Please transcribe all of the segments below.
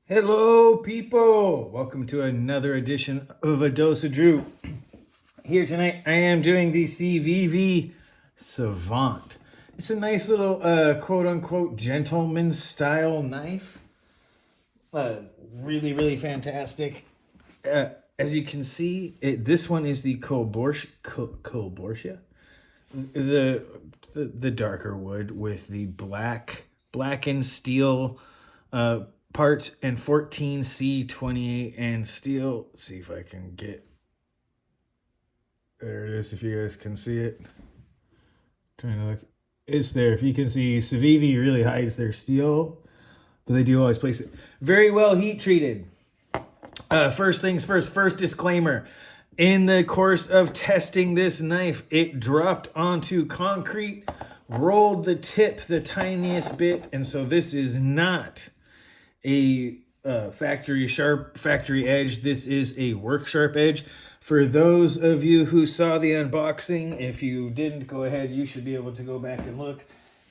Hello, people! Welcome to another edition of A Dose of Drew. Here tonight, I am doing the Civivi Savant. It's a nice little quote-unquote gentleman-style knife. Really fantastic. As you can see, this one is the Colbortia. The darker wood with the blackened steel parts and 14C28 and steel. Let's see if I can get, there it is, if you guys can see it. Trying to look, it's there. If you can see, Civivi really hides their steel, but they do always place it very well heat treated. First things first disclaimer. In the course of testing this knife, it dropped onto concrete, rolled the tip the tiniest bit, and so this is not a factory edge. This is a work sharp edge. For those of you who saw the unboxing, if you didn't, go ahead, you should be able to go back and look.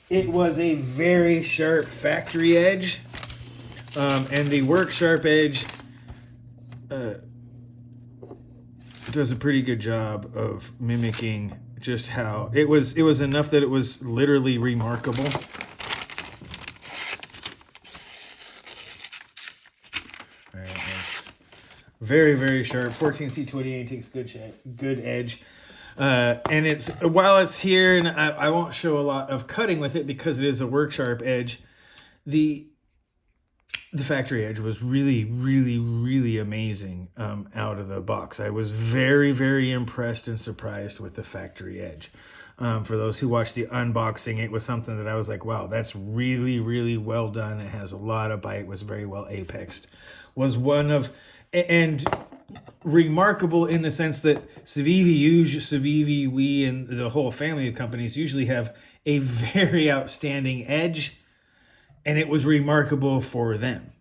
It was a very sharp factory edge, and the work sharp edge does a pretty good job of mimicking just how it was enough that it was literally remarkable. Very sharp. 14C28 takes good edge. And it's, while it's here, and I won't show a lot of cutting with it because it is a work sharp edge, the factory edge was really amazing out of the box. I was very impressed and surprised with the factory edge. For those who watched the unboxing, it was something that I was like, wow, that's really well done. It has a lot of bite, was very well apexed. Was one of, and remarkable in the sense that Civivi, we, and the whole family of companies usually have a very outstanding edge, and it was remarkable for them.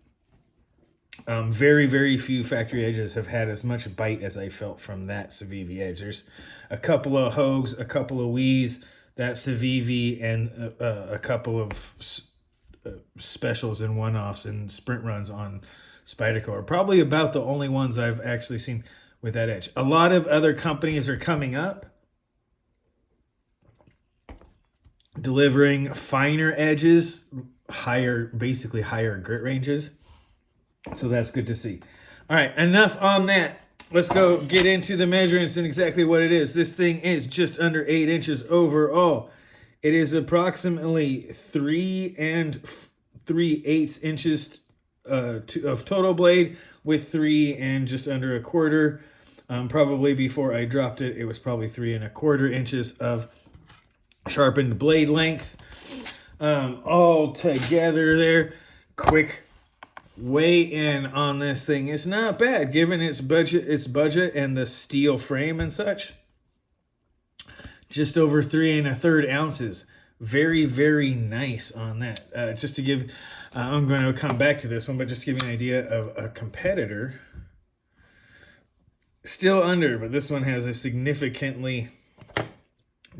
Very few factory edges have had as much bite as I felt from that Civivi edge. There's a couple of Hogues, a couple of Wiis, that Civivi, and a couple of specials and one-offs and sprint runs on Spyderco are probably about the only ones I've actually seen with that edge. A lot of other companies are coming up, delivering finer edges, basically higher grit ranges. So that's good to see. All right, enough on that. Let's go get into the measurements and exactly what it is. This thing is just under 8 inches overall. It is approximately 3 3/8 inches of total blade, with 3 and just under a quarter. Probably before I dropped it, it was probably 3 1/4 inches of sharpened blade length. All together there. Quick weigh in on this thing. It's not bad given its budget and the steel frame and such. Just over 3 1/3 ounces. Very nice on that. Just to give, I'm going to come back to this one, but just to give you an idea of a competitor. Still under, but this one has a significantly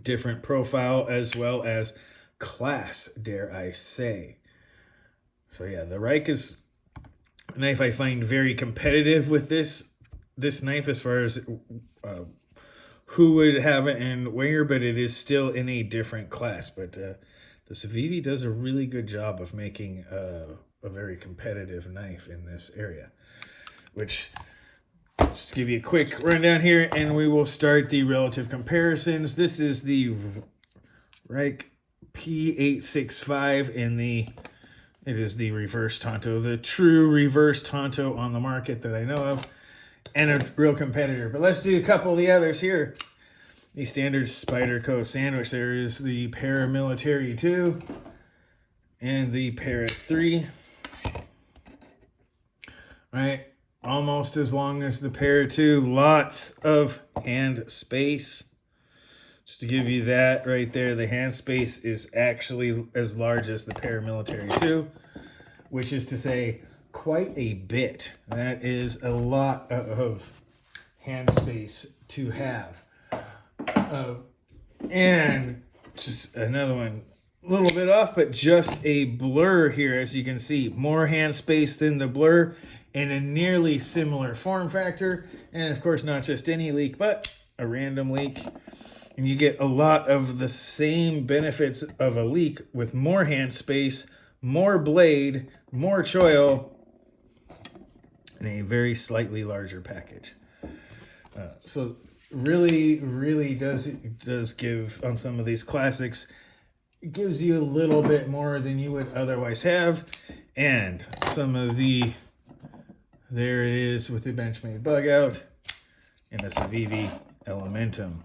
different profile as well as class, dare I say. So yeah, the Reich is a knife I find very competitive with this knife as far as who would have it and where, but it is still in a different class. But the Civivi does a really good job of making a very competitive knife in this area, which, just to give you a quick rundown here, and we will start the relative comparisons. This is the Reich P865 it is the reverse Tonto, the true reverse Tonto on the market that I know of, and a real competitor. But let's do a couple of the others here. The standard Spyderco sandwich. There is the Paramilitary 2 and the Parrot 3. All right, almost as long as the Parrot 2. Lots of hand space. Just to give you that right there, the hand space is actually as large as the Paramilitary 2, which is to say quite a bit. That is a lot of hand space to have. And just another one, little bit off, but just a blur here, as you can see. More hand space than the blur, and a nearly similar form factor. And of course, not just any leak, but a random leak. And you get a lot of the same benefits of a leak with more hand space, more blade, more choil, and a very slightly larger package. So really does give, on some of these classics, it gives you a little bit more than you would otherwise have. And some of the, there it is with the Benchmade bug out and the Civivi Elementum.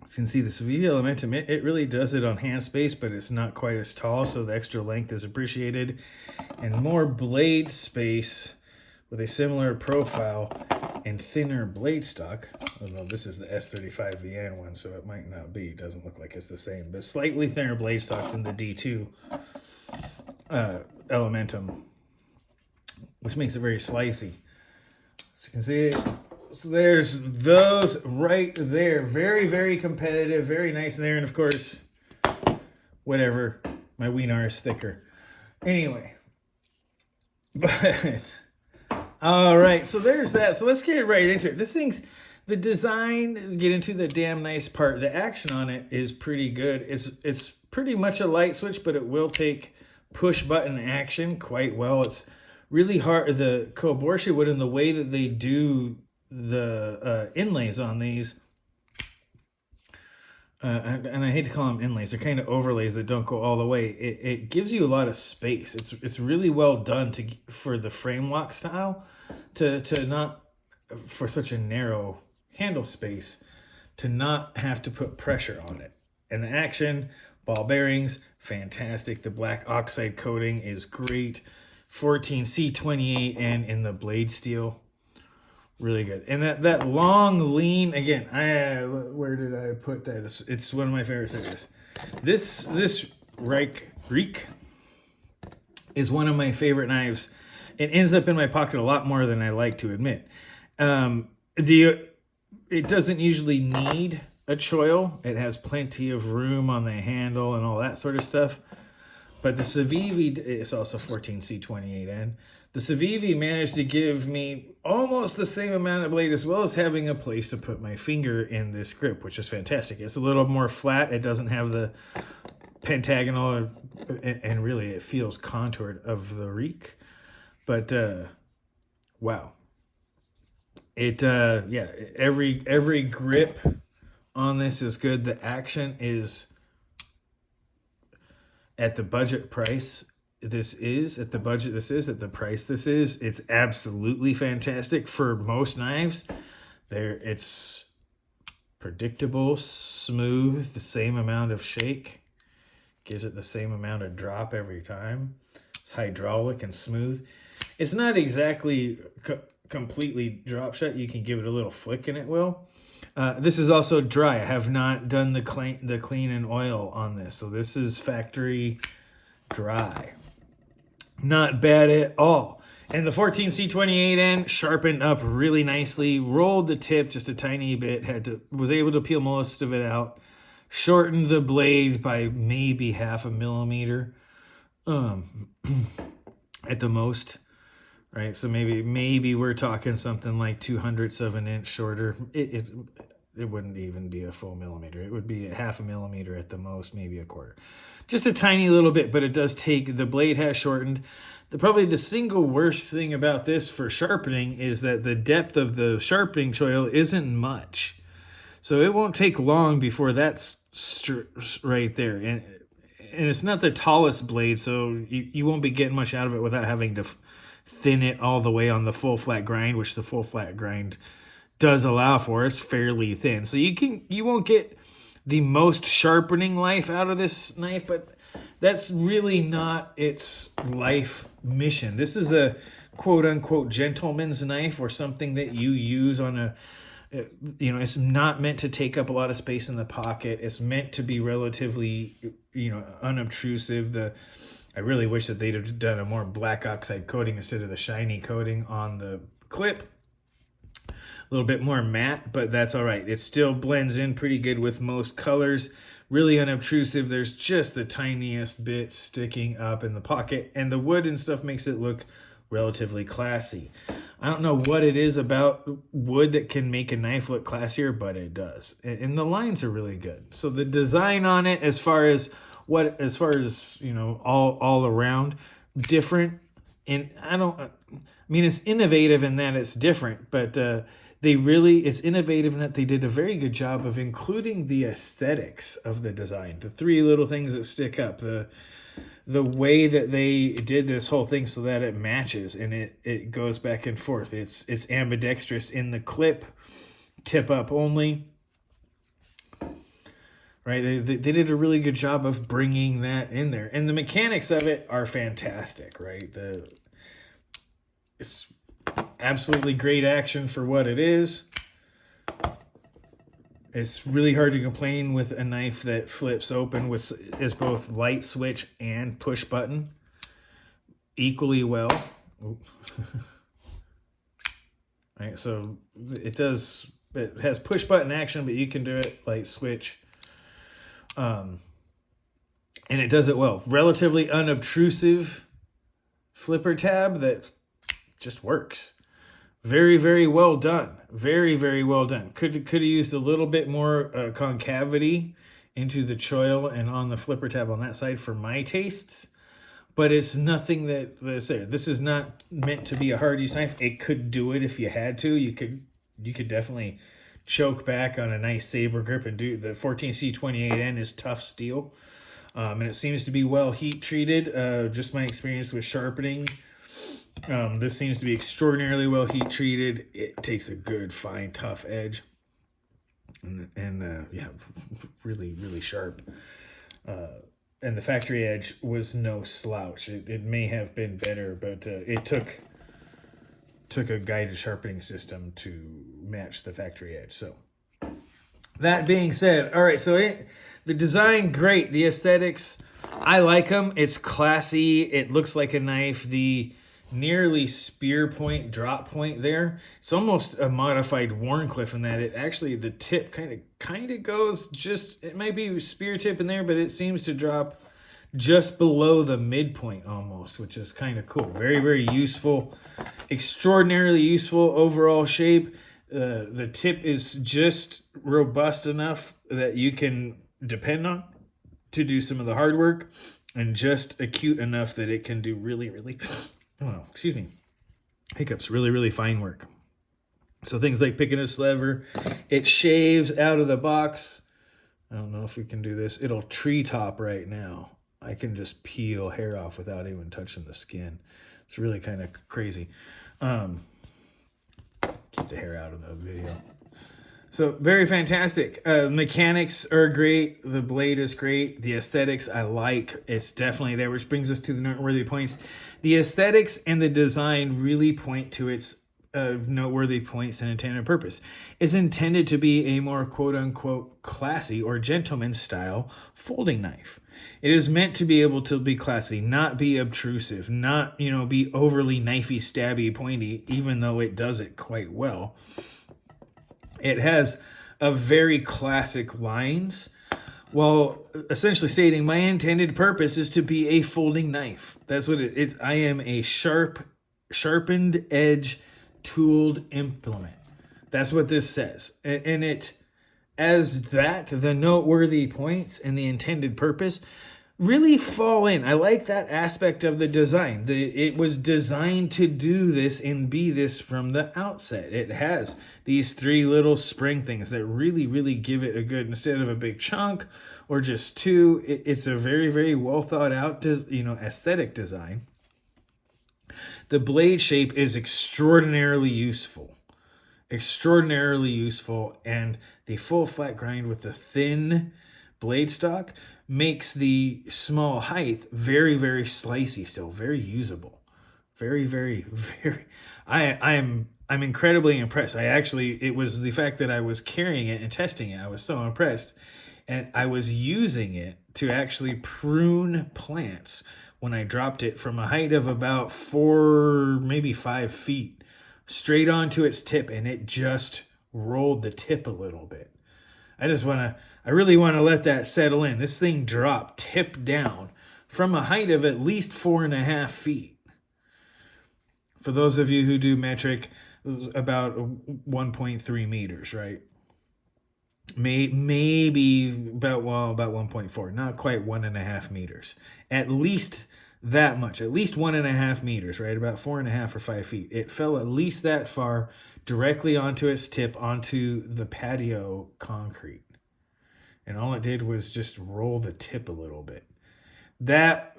As you can see, the Civivi Elementum, it really does it on hand space, but it's not quite as tall, so the extra length is appreciated. And more blade space with a similar profile and thinner blade stock. Although this is the S35VN one, so it might not be. It doesn't look like it's the same, but slightly thinner blade stock than the D2 Elementum, which makes it very slicey. As you can see, so there's those right there. Very competitive, very nice in there. And of course, whatever, my Wiener is thicker. Anyway, but all right, so there's that. So let's get right into it. This thing's, the design, get into the damn nice part. The action on it is pretty good. It's pretty much a light switch, but it will take push button action quite well. It's really hard. The Koborschi wood and the way that they do the inlays on these, and I hate to call them inlays, they're kind of overlays that don't go all the way. It gives you a lot of space. It's really well done for the frame lock style, to not, for such a narrow handle space, to not have to put pressure on it. And the action, ball bearings, fantastic. The black oxide coating is great. 14C28 and in the blade steel, really good. And that long lean, again, where did I put that? It's one of my favorite series. This Reich is one of my favorite knives. It ends up in my pocket a lot more than I like to admit. It doesn't usually need a choil. It has plenty of room on the handle and all that sort of stuff. But the Civivi is also 14C28N. The Civivi managed to give me almost the same amount of blade, as well as having a place to put my finger in this grip, which is fantastic. It's a little more flat. It doesn't have the pentagonal, and really it feels contoured of the Reich. But wow. It yeah, every grip on this is good. The action is at the budget price this is, at the budget this is, at the price this is, it's absolutely fantastic for most knives. It's predictable, smooth, the same amount of shake, gives it the same amount of drop every time. It's hydraulic and smooth. It's not exactly completely drop shut. You can give it a little flick and it will. This is also dry. I have not done the clean and oil on this. So this is factory dry. Not bad at all. And the 14C28N sharpened up really nicely. Rolled the tip just a tiny bit. Was able to peel most of it out. Shortened the blade by maybe 0.5 millimeter. At the most. Right, so maybe we're talking something like 2/100 of an inch shorter. It wouldn't even be a full millimeter. It would be 0.5 millimeter at the most, maybe 1/4. Just a tiny little bit, but it does take, the blade has shortened. Probably the single worst thing about this for sharpening is that the depth of the sharpening choil isn't much. So it won't take long before that's right there. And it's not the tallest blade, so you won't be getting much out of it without having to thin it all the way on the full flat grind, which the full flat grind does allow for. It's fairly thin, so you won't get the most sharpening life out of this knife, but that's really not its life mission. This is a quote-unquote gentleman's knife, or something that you use on a, it's not meant to take up a lot of space in the pocket. It's meant to be relatively, unobtrusive. I really wish that they'd have done a more black oxide coating instead of the shiny coating on the clip. A little bit more matte, but that's all right. It still blends in pretty good with most colors. really unobtrusive. There's just the tiniest bit sticking up in the pocket, and the wood and stuff makes it look relatively classy. I don't know what it is about wood that can make a knife look classier, but it does. And the lines are really good. So the design on it, as far as you know, all around different. And I mean, it's innovative in that it's different, but it's innovative in that they did a very good job of including the aesthetics of the design. The three little things that stick up, the way that they did this whole thing so that it matches and it goes back and forth. It's ambidextrous in the clip, tip up only. Right, they did a really good job of bringing that in there, and the mechanics of it are fantastic. Right, it's absolutely great action for what it is. It's really hard to complain with a knife that flips open is both light switch and push button equally well. Right, so it has push button action, but you can do it light switch. And it does it well. Relatively unobtrusive flipper tab that just works. Very, very well done. Very, very well done. Could have used a little bit more concavity into the choil and on the flipper tab on that side for my tastes. But it's nothing that, let's say, this is not meant to be a hard use knife. It could do it if you had to. You could definitely choke back on a nice saber grip and do the 14C28N is tough steel. And it seems to be well heat treated. Just my experience with sharpening. This seems to be extraordinarily well heat treated. It takes a good, fine, tough edge. And yeah, really, really sharp. And the factory edge was no slouch. It may have been better, but it took a guided sharpening system to match the factory edge. So that being said, all right, so the design, great. The aesthetics, I like them. It's classy. It looks like a knife. The nearly spear point, drop point there, it's almost a modified Warncliffe in that it actually, the tip kind of goes just, it might be spear tip in there, but it seems to drop just below the midpoint almost, which is kind of cool. Very, very useful, extraordinarily useful overall shape. The tip is just robust enough that you can depend on to do some of the hard work, and just acute enough that it can do really, really, hiccups, really, really fine work. So things like picking a lever, it shaves out of the box. I don't know if we can do this. It'll treetop right now. I can just peel hair off without even touching the skin. It's really kind of crazy. Keep the hair out of the video. So very fantastic. Mechanics are great. The blade is great. The aesthetics I like. It's definitely there, which brings us to the noteworthy points. The aesthetics and the design really point to its noteworthy points and intended purpose. It's intended to be a more quote-unquote classy or gentleman style folding knife. It is meant to be able to be classy, not be obtrusive, not, be overly knifey, stabby, pointy, even though it does it quite well. It has a very classic lines, while essentially stating my intended purpose is to be a folding knife. That's what it is. I am a sharpened edge tooled implement. That's what this says. And it, as that, the noteworthy points and the intended purpose really fall in. I like that aspect of the design. It was designed to do this and be this from the outset. It has these three little spring things that really, really give it a good, instead of a big chunk or just two, it's a very, very well thought out, aesthetic design. The blade shape is extraordinarily useful. And the full flat grind with the thin blade stock makes the small height very, very slicey still, very usable. Very, very, very, I'm incredibly impressed. It was the fact that I was carrying it and testing it. I was so impressed. And I was using it to actually prune plants when I dropped it from a height of about 4, maybe 5 feet straight onto its tip, and it just rolled the tip a little bit. I really want to let that settle in. This thing dropped tip down from a height of at least 4.5 feet. For those of you who do metric, about 1.3 meters, right? Maybe about 1.4, not quite 1.5 meters. At least that much, at least 1.5 meters, right? About 4.5 or 5 feet. It fell at least that far directly onto its tip, onto the patio concrete. And all it did was just roll the tip a little bit. That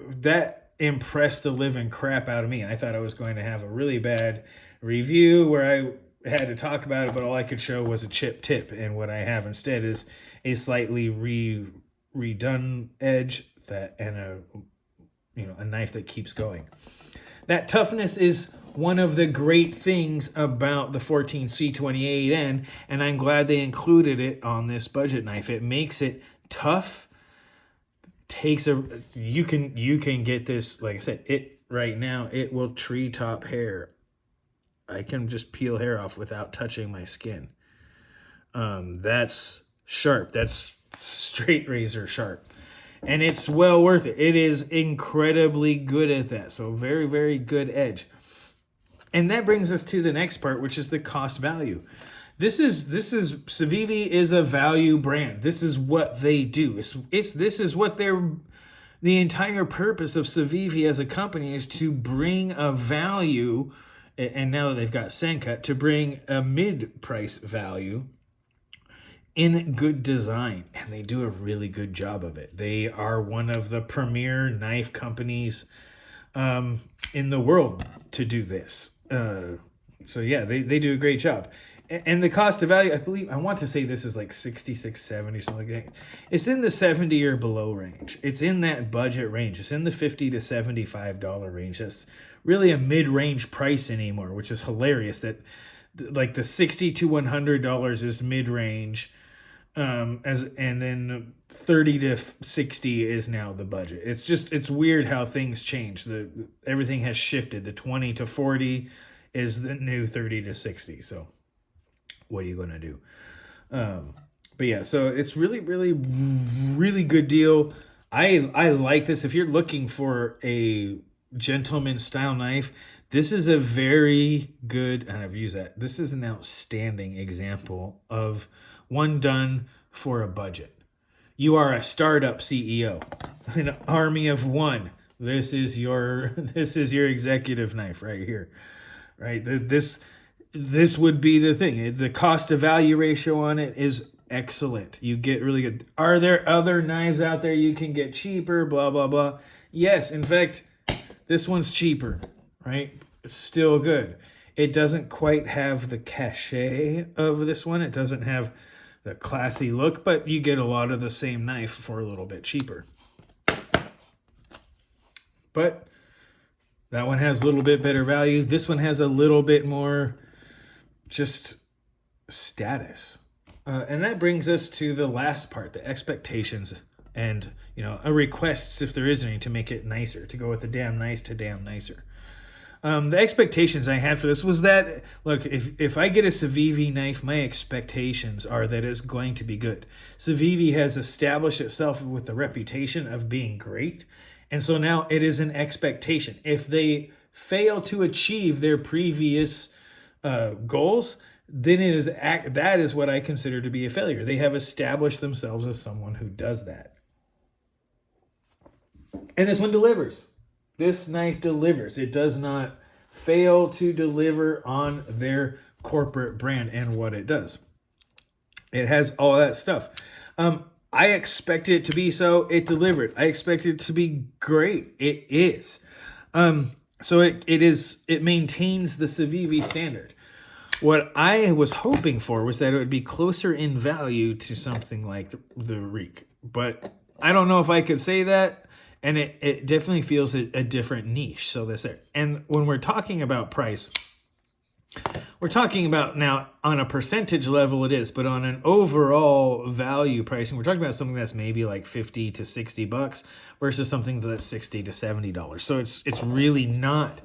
impressed the living crap out of me. I thought I was going to have a really bad review where I had to talk about it, but all I could show was a chipped tip. And what I have instead is a slightly redone edge and a knife that keeps going. That toughness is one of the great things about the 14C28N, and I'm glad they included it on this budget knife. It makes it tough. You can get this, like I said, it right now, it will tree top hair. I can just peel hair off without touching my skin. That's sharp. That's straight razor sharp. And it's well worth it. It is incredibly good at that. So very, very good edge. And that brings us to the next part, which is the cost value. This is Civivi is a value brand. This is what they do. This is what the entire purpose of Civivi as a company is, to bring a value, and now that they've got Sencut, to bring a mid-price value in good design, and they do a really good job of it. They are one of the premier knife companies in the world to do this. So yeah, they do a great job. And the cost of value, I want to say this is like 66, 70, something like that. It's in the 70 or below range. It's in that budget range. It's in the $50 to $75 range. That's really a mid-range price anymore, which is hilarious. That like the $60 to $100 is mid-range, and then 30 to 60 is now the budget. It's weird how things change. Everything has shifted. The 20 to 40 is the new 30 to 60. So what are you going to do? But yeah, so it's really, really, really good deal. I like this. If you're looking for a gentleman style knife, this is a very good, and I've used that. This is an outstanding example of one done for a budget. You are a startup CEO, an army of one. This is your executive knife right here, right? This would be the thing. The cost to value ratio on it is excellent. You get really good. Are there other knives out there you can get cheaper? Blah, blah, blah. Yes. In fact, this one's cheaper, right? It's still good. It doesn't quite have the cachet of this one. It doesn't have the classy look, but you get a lot of the same knife for a little bit cheaper. But that one has a little bit better value. This one has a little bit more just status. And that brings us to the last part, the expectations and, a requests, if there is any, to make it nicer, to go with the damn nice to damn nicer. The expectations I had for this was that, look, if I get a Civivi knife, my expectations are that it's going to be good. Civivi has established itself with the reputation of being great. And so now it is an expectation. If they fail to achieve their previous goals, then that is what I consider to be a failure. They have established themselves as someone who does that. And this one delivers. This knife delivers. It does not fail to deliver on their corporate brand and what it does. It has all that stuff. I expected it to be so. It delivered. I expected it to be great. It is. So it maintains the Civivi standard. What I was hoping for was that it would be closer in value to something like the Reek. But I don't know if I could say that. And it definitely feels a different niche. So that's there. And when we're talking about price, we're talking about now on a percentage level it is, but on an overall value pricing, we're talking about something that's maybe like $50 to $60 versus something that's $60 to $70. So it's really not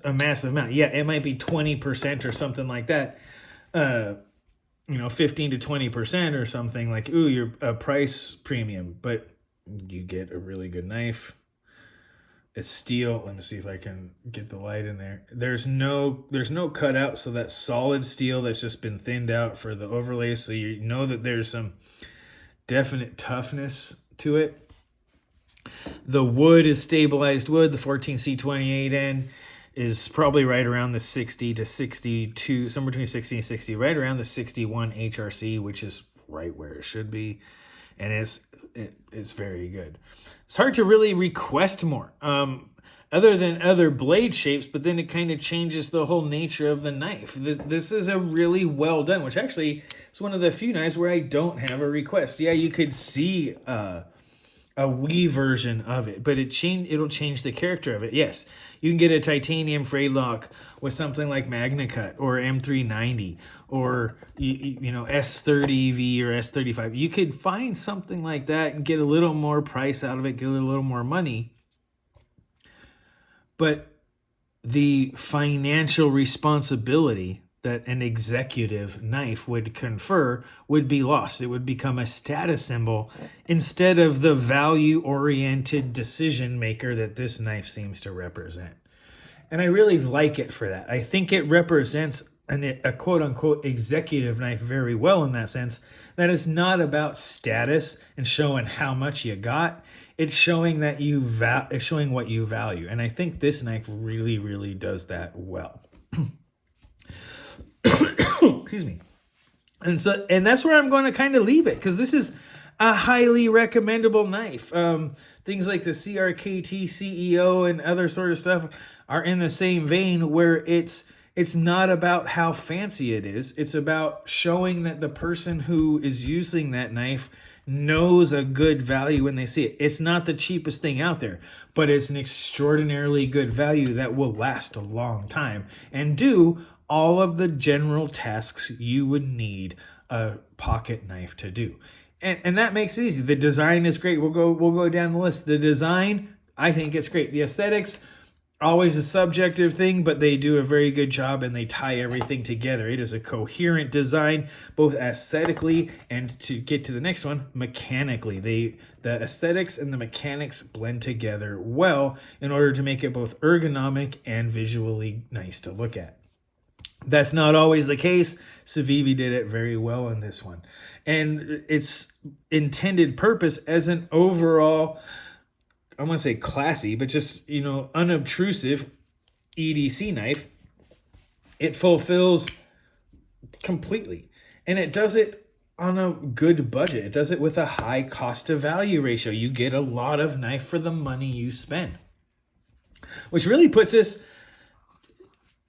a massive amount. Yeah, it might be 20% or something like that. 15 to 20% or something, like, ooh, you're a price premium, but you get a really good knife. It's steel. Let me see if I can get the light in there. There's no cutout, so that's solid steel that's just been thinned out for the overlay, so you know that there's some definite toughness to it. The wood is stabilized wood. The 14C28N is probably right around the 60 to 62, somewhere between 60 and 60, right around the 61 HRC, which is right where it should be, and it's very good. It's hard to really request more, other than other blade shapes, but then it kind of changes the whole nature of the knife. This is a really well done, which actually is one of the few knives where I don't have a request. Yeah, you could see a Wii version of it, but it'll change the character of it. Yes, you can get a titanium frayed lock with something like MagnaCut or M390 or S30V or S35. You could find something like that and get a little more price out of it, get a little more money. But the financial responsibility that an executive knife would confer would be lost. It would become a status symbol instead of the value-oriented decision maker that this knife seems to represent. And I really like it for that. I think it represents a quote-unquote executive knife very well in that sense, that it's not about status and showing how much you got. It's showing that it's showing what you value. And I think this knife really, really does that well. Excuse me. And that's where I'm going to kind of leave it, because this is a highly recommendable knife. Things like the CRKT CEO and other sort of stuff are in the same vein, where it's not about how fancy it is. It's about showing that the person who is using that knife knows a good value when they see it. It's not the cheapest thing out there, but it's an extraordinarily good value that will last a long time and do all of the general tasks you would need a pocket knife to do. And that makes it easy. The design is great. We'll go down the list. The design, I think it's great. The aesthetics, always a subjective thing, but they do a very good job and they tie everything together. It is a coherent design, both aesthetically and, to get to the next one, mechanically. The aesthetics and the mechanics blend together well in order to make it both ergonomic and visually nice to look at. That's not always the case. Civivi did it very well in this one. And its intended purpose as an overall, I want to say classy, but just, unobtrusive EDC knife, it fulfills completely. And it does it on a good budget. It does it with a high cost to value ratio. You get a lot of knife for the money you spend, which really puts this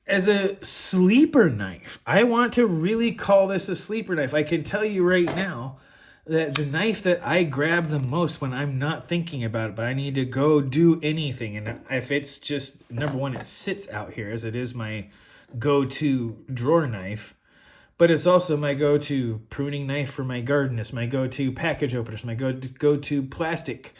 as a sleeper knife. I want to really call this a sleeper knife. I can tell you right now that the knife that I grab the most when I'm not thinking about it, but I need to go do anything, and if it's just, number one, it sits out here as it is my go-to drawer knife, but it's also my go-to pruning knife for my garden. It's my go-to package opener. It's my go-to plastic,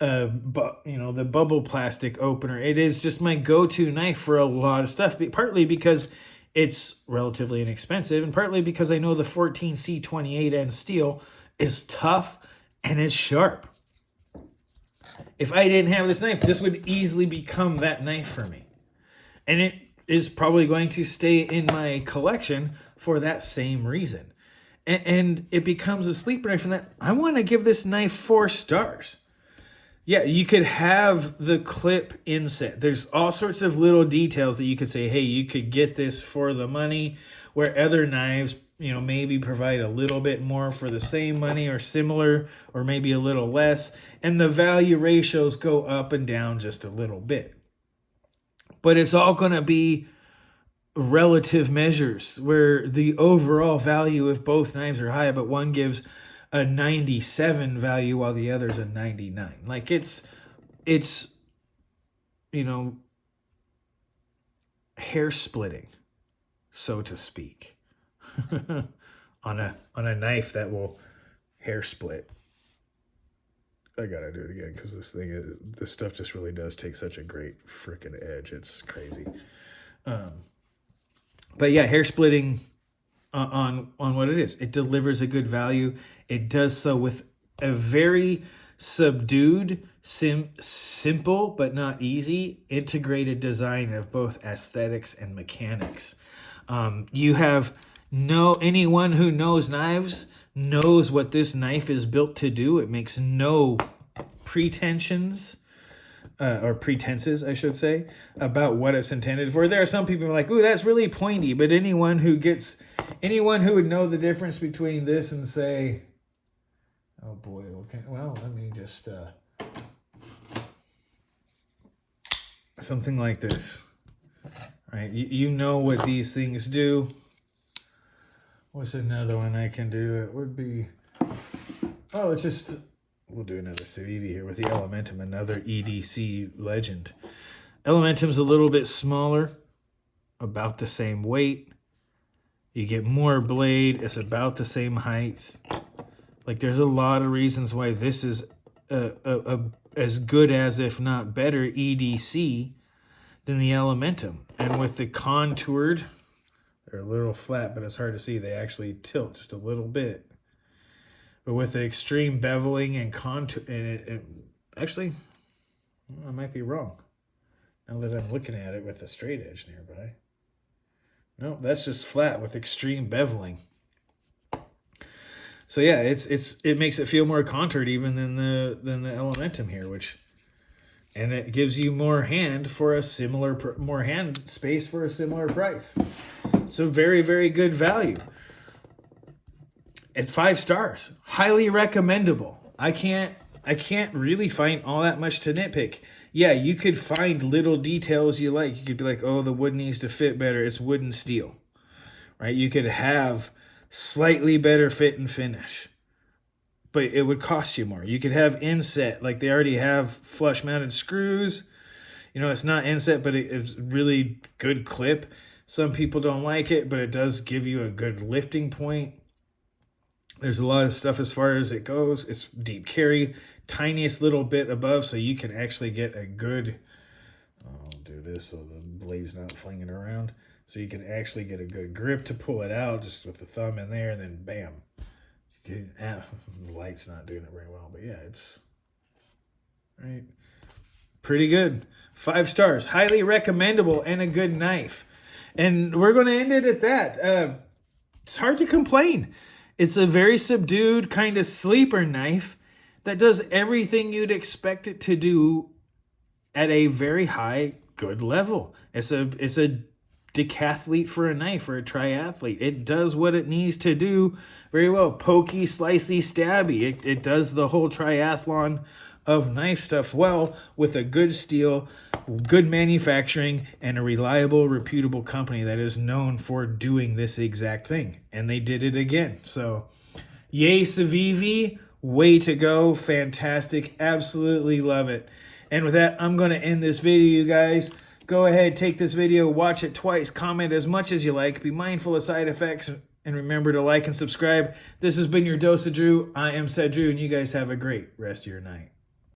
the bubble plastic opener. It is just my go-to knife for a lot of stuff, partly because it's relatively inexpensive, and partly because I know the 14C28N steel is tough and it's sharp. If I didn't have this knife, this would easily become that knife for me. And it is probably going to stay in my collection for that same reason. And it becomes a sleeper knife, and that I want to give this knife 4 stars. Yeah, you could have the clip inset. There's all sorts of little details that you could say, hey, you could get this for the money, where other knives, maybe provide a little bit more for the same money or similar, or maybe a little less. And the value ratios go up and down just a little bit. But it's all going to be relative measures, where the overall value of both knives are high, but one gives a 97 value while the other's a 99. Like it's hair splitting, so to speak, on a knife that will hair split. I gotta do it again, because this stuff just really does take such a great freaking edge. It's crazy. But yeah, hair splitting on what it is. It delivers a good value. It does so with a very subdued, simple but not easy integrated design of both aesthetics and mechanics. You have anyone who knows knives knows what this knife is built to do. It makes no pretensions. Or pretenses, I should say, about what it's intended for. There are some people who are like, ooh, that's really pointy. But anyone who would know the difference between this and say, oh boy, okay, well, let me just, something like this, right? You know what these things do. What's another one I can do? It would be, oh, it's just, we'll do another Civivi here with the Elementum, another EDC legend. Elementum's a little bit smaller, about the same weight. You get more blade. It's about the same height. Like, there's a lot of reasons why this is as good as, if not better, EDC than the Elementum. And with the contoured, they're a little flat, but it's hard to see. They actually tilt just a little bit. But with the extreme beveling and contour, actually, I might be wrong. Now that I'm looking at it with a straight edge nearby. No, that's just flat with extreme beveling. So yeah, it makes it feel more contoured even than the Elementum here, and it gives you more hand space for a similar price. So very, very good value. At 5 stars, highly recommendable. I can't really find all that much to nitpick. Yeah, you could find little details you like. You could be like, oh, the wood needs to fit better. It's wood and steel, right? You could have slightly better fit and finish, but it would cost you more. You could have inset, like they already have flush mounted screws. You know, it's not inset, but it's really good clip. Some people don't like it, but it does give you a good lifting point. There's a lot of stuff as far as it goes. It's deep carry, tiniest little bit above, so you can actually get a good, I'll do this so the blade's not flinging around. So you can actually get a good grip to pull it out just with the thumb in there, and then bam. The light's not doing it very well, but yeah, it's right. Pretty good. 5 stars. Highly recommendable and a good knife. And we're going to end it at that. It's hard to complain. It's a very subdued kind of sleeper knife that does everything you'd expect it to do at a very high, good level. It's a decathlete for a knife, or a triathlete. It does what it needs to do very well. Pokey, slicey, stabby. It does the whole triathlon of knife stuff well, with a good steel, good manufacturing, and a reliable, reputable company that is known for doing this exact thing. And they did it again. So, yay, Civivi. Way to go. Fantastic. Absolutely love it. And with that, I'm going to end this video, you guys. Go ahead, take this video, watch it twice, comment as much as you like, be mindful of side effects, and remember to like and subscribe. This has been your Dose of Drew. I am Said Drew, and you guys have a great rest of your night.